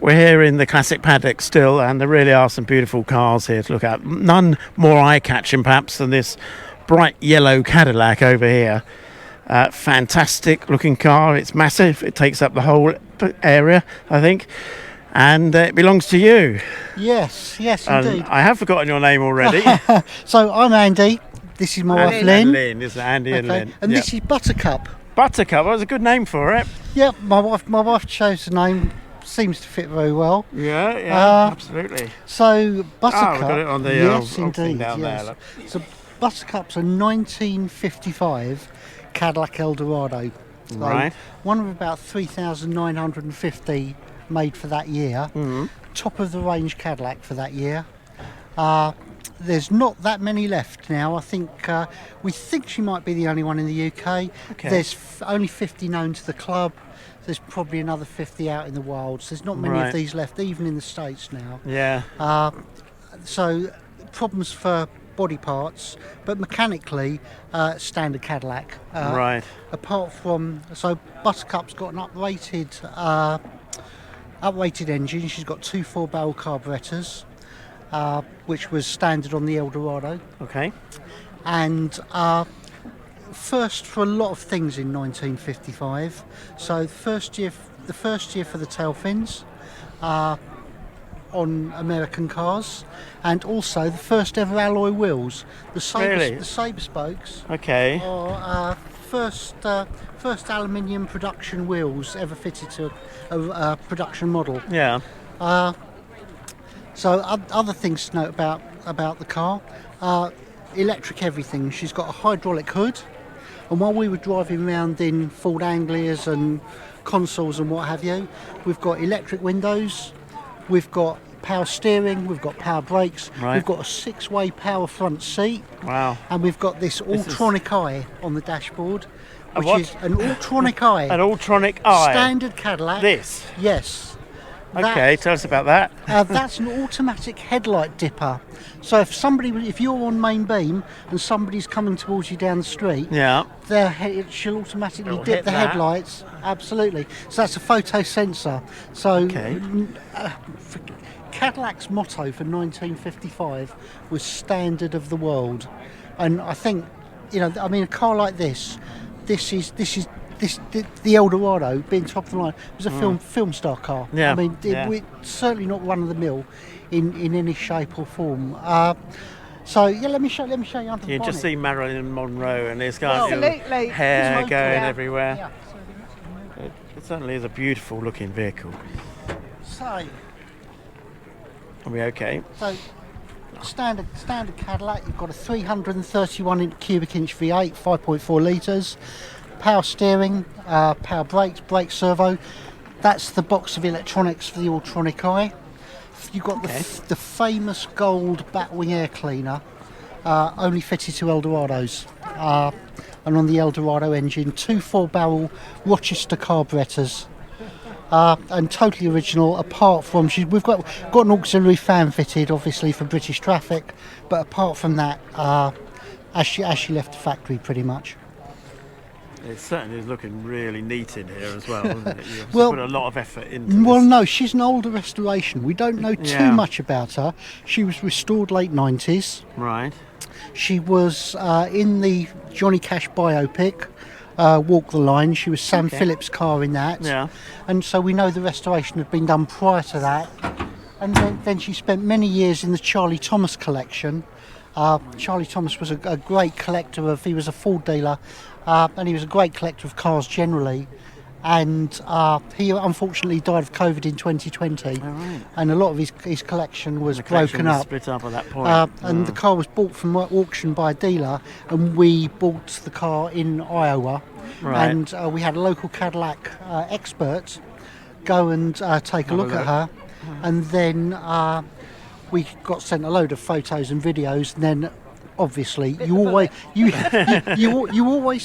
We're here in the classic paddock still, and there really are some beautiful cars here to look at. None more eye-catching perhaps than this bright yellow Cadillac over here. Fantastic looking car. It's massive. It takes up the whole area, I think. And it belongs to you. Yes, indeed. I have forgotten your name already. So I'm Andy. This is my wife Lynn. Lynn, isn't it? Andy and Lynn. And this is Buttercup. Buttercup. That was a good name for it. Yeah, my wife chose the name. Seems to fit very well. Yeah, absolutely. So Buttercup. We've got it on the yes, old thing indeed. down Yes. there. Look. So Buttercup's a 1955 Cadillac Eldorado. So Right. One of about 3,950 made for that year. Mm-hmm. Top of the range Cadillac for that year. There's not that many left now. I think we think she might be the only one in the UK. Okay. There's only 50 known to the club. There's probably another 50 out in the wilds. There's not many of these left, even in the States now. Yeah. So problems for body parts, but mechanically, standard Cadillac. Right. Apart from, so Buttercup's got an uprated engine. She's got two 4-barrel carburetors, which was standard on the Eldorado. Okay. And first for a lot of things in 1955. So the first year for the tail fins on American cars, and also the first ever alloy wheels. The Sabre spokes. Okay. Are first aluminium production wheels ever fitted to a production model. Yeah. So other things to note about the car, electric everything. She's got a hydraulic hood, and while we were driving around in Ford Anglias and consoles and what have you, we've got electric windows, we've got power steering, we've got power brakes, we've got a 6-way power front seat. Wow. And we've got this Alltronic eye on the dashboard, which what? is an Alltronic eye. An Alltronic eye. Standard Cadillac. This. Yes. Okay, tell us about that. That's an automatic headlight dipper. So if you're on main beam and somebody's coming towards you down the street, it should automatically dip the headlights. Absolutely. So that's a photo sensor. So Cadillac's motto for 1955 was standard of the world, and I think, a car like this is the Eldorado being top of the line was a film star car. Yeah. We're certainly not run of the mill in any shape or form. Let me show you under the You bonnet. just see Marilyn Monroe and this guy Absolutely. hair going everywhere. Yeah. It certainly is a beautiful looking vehicle. So Are we okay? So standard Cadillac. You've got a 331 cubic inch V8, 5.4 litres. Power steering, power brakes, brake servo. That's the box of electronics for the Alltronic eye. You've got the famous gold Batwing air cleaner, only fitted to Eldorados. And on the Eldorado engine, two 4-barrel Rochester carburetors. And totally original, apart from we've got an auxiliary fan fitted, obviously for British traffic, but apart from that, as she left the factory pretty much. It certainly is looking really neat in here as well, isn't it? You've put a lot of effort into this. Well, no, she's an older restoration. We don't know too much about her. She was restored late 90s. Right. She was in the Johnny Cash biopic, Walk the Line. She was Sam Phillips' car in that. Yeah. And so we know the restoration had been done prior to that. And then she spent many years in the Charlie Thomas collection. Charlie Thomas was a great collector he was a Ford dealer, and he was a great collector of cars generally. And he unfortunately died of COVID in 2020. Right. And a lot of his collection was broken was up. split up at that point. And the car was bought from auction by a dealer, and we bought the car in Iowa. Right. And we had a local Cadillac expert go and take a look at her, and then we got sent a load of photos and videos, and then obviously you always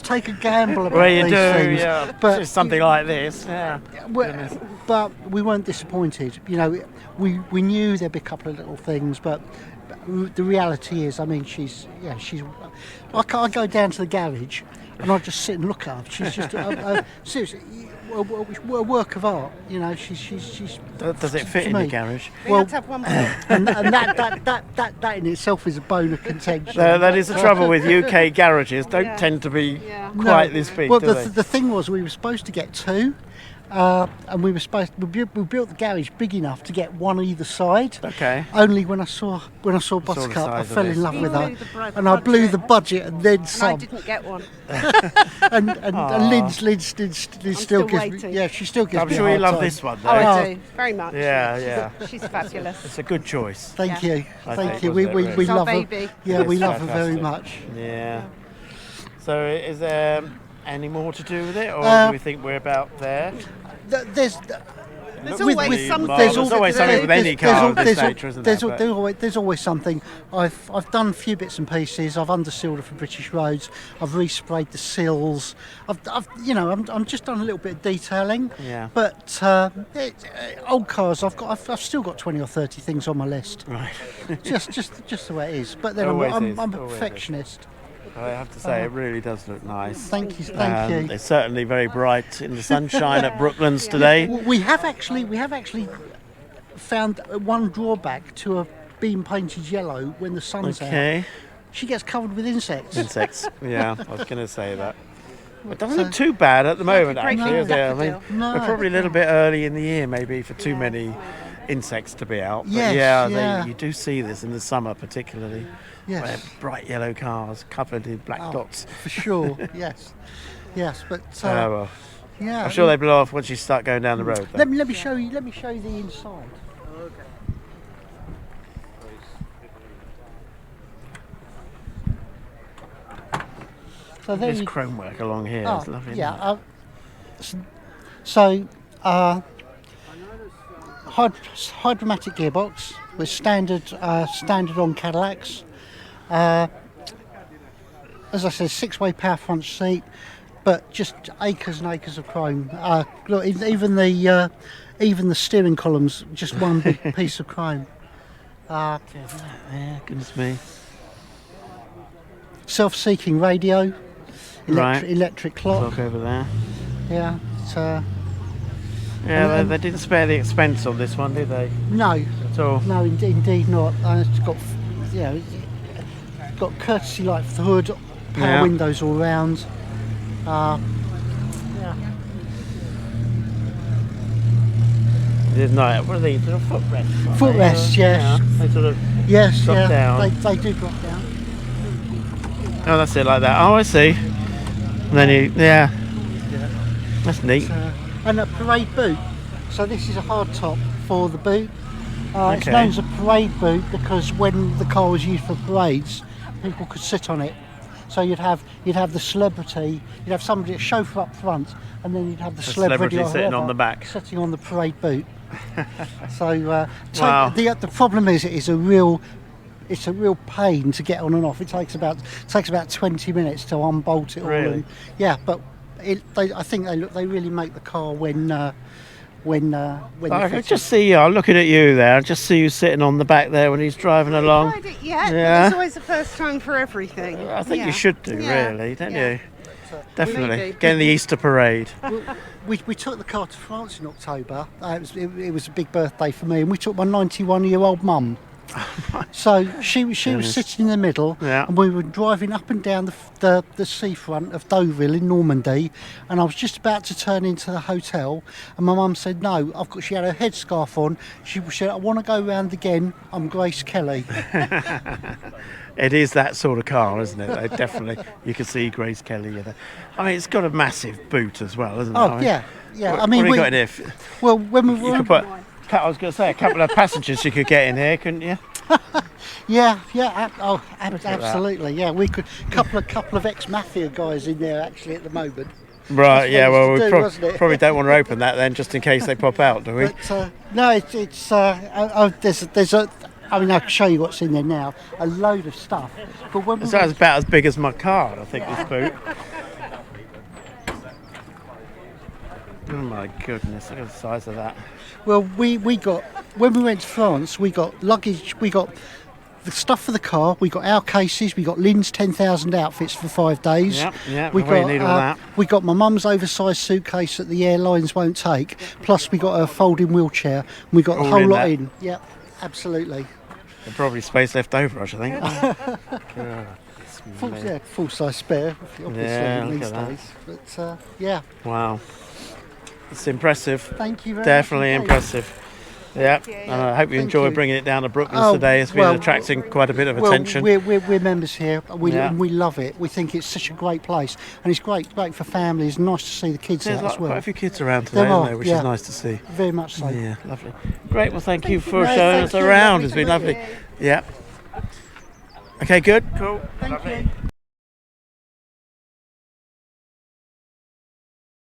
take a gamble about these things. Yeah. But just something like this. Yeah. But we weren't disappointed. We knew there'd be a couple of little things, but the reality is, I mean, she's. I go down to the garage, and I just sit and look at her. She's just seriously a work of art. You know, she's. Does it fit in the garage? We had to have one more. and that in itself is a bone of contention. That is the trouble with UK garages. Don't tend to be quite this big. Well, do they? the thing was, we were supposed to get two. And we built the garage big enough to get one either side. Okay. Only when I saw Buttercup, I fell in love with her, and I blew the budget and then some. I didn't get one. and Lynn still gives waiting. me. Yeah, she still gives I'm me. sure a you hard love time. this one, though. Oh, I do very much. Yeah. She's fabulous. It's a good choice. Thank Yeah. you, I thank think you. it We was we, really we It's our love baby. her. Yeah, It's we love her very fantastic. much. Yeah. So is there any more to do with it, or do we think we're about there? There's always something. There's always something with any car of this nature, isn't there? There's always something. I've done a few bits and pieces. I've undersealed it for British roads. I've resprayed the sills. I'm just done a little bit of detailing. Yeah. But old cars, I've still got 20 or 30 things on my list. Right. just the way it is. But then Always I'm is, a always is. perfectionist. I have to say, it really does look nice. Thank you. It's certainly very bright in the sunshine at Brooklands today. We have actually found one drawback to a being painted yellow when the sun's out. Okay. She gets covered with insects. Insects. Yeah, I was going to say that. It doesn't look too bad at the moment, great actually, is it? I mean, daffodil. No. we're probably a little bit early in the year, maybe, for too many insects to be out. But Yes, yeah. you do see this in the summer, particularly. Yes. Where bright yellow cars covered in black dots. For sure. Yes. But Well, yeah. I'm sure they blow off once you start going down the road. Though. Let me show you. Let me show you the inside. So there There's you chrome work along here. It's lovely. yeah. Isn't So hydromatic gearbox with standard on Cadillacs. As I said, 6-way power front seat, but just acres and acres of chrome. Look, even the steering columns, just one big piece of chrome. yeah, goodness me. Self-seeking radio, Right. electric clock. Look over there. Yeah. Yeah, they didn't spare the expense on this one, did they? No, At all. no, indeed not. It's got, got courtesy light for the hood, power Yeah. windows all round. Yeah. Didn't I? What are these? Little footrests. aren't they? Footrests, yes. Yeah, they sort of. Yes, Drop yeah. down. They do drop down. Oh, that's it, like that. Oh, I see. And then you, yeah. That's neat. And a parade boot. So this is a hard top for the boot. It's Okay. known as a parade boot because when the car was used for parades, people could sit on it. So you'd have the celebrity, you'd have somebody, a chauffeur up front, and then you'd have the celebrity or sitting on whoever the back. sitting on the parade boot. So Wow. the problem is it's a real pain to get on and off. It takes about 20 minutes to unbolt it all. Really? And, yeah, but I think they really make the car when I you can fix just see you. I'm looking at you there. I just see you sitting on the back there when he's driving along. Tried it yet, Yeah. but it's always the first time for everything. I think Yeah. you should do, Yeah. really, don't Yeah. you? Definitely. Maybe. Getting the Easter parade. We took the car to France in October. It was a big birthday for me, and we took my 91-year-old mum. So she was sitting in the middle, Yeah. and we were driving up and down the seafront of Deauville in Normandy, and I was just about to turn into the hotel, and my mum said, "No, she had her headscarf on. She said, I want to go round again. I'm Grace Kelly." It is that sort of car, isn't it? Definitely. You can see Grace Kelly in it. I mean, it's got a massive boot as well, isn't it? Oh I mean, yeah. What, I mean, what have you got in here? well, when we You were could put. I was going to say a couple of passengers you could get in here, couldn't you? Absolutely. Yeah, we could couple of ex-mafia guys in there actually at the moment. Right. That's Yeah. what Well, it's we to do, wasn't it? probably don't want to open that then, just in case they pop out, do we? But no, there's a. I mean, I can show you what's in there now. A load of stuff. But when we So that's about as big as my car, I think, this boot. Oh my goodness, look at the size of that. we got when we went to France, we got luggage. We got the stuff for the car. We got our cases. We got Lynn's 10,000 outfits for 5 days. Yep. We We need all that. We got my mum's oversized suitcase that the airlines won't take. Plus, we got a folding wheelchair. And we got the All whole in lot that. in. Yep, absolutely. There's probably space left over, I should think. Full size spare, obviously Yeah, look these at that. days. But yeah, Wow. It's impressive. thank you very Definitely much. impressive. Yeah, you. and I hope you Thank enjoy you. bringing it down to Brooklands Oh, today. It's been well, attracting quite a bit of Well, attention. we're members here. Yeah. We love it. We think it's such a great place, and it's great for families. Nice to see the kids There's out like as well. quite a few kids around today, There isn't are, there? Which yeah. is nice to see. Very much so. Yeah, lovely. Great. Well, thank you for No, showing thank us you. around. Lovely It's to been meet lovely. you. Yeah. Okay, good. Cool. Thank you.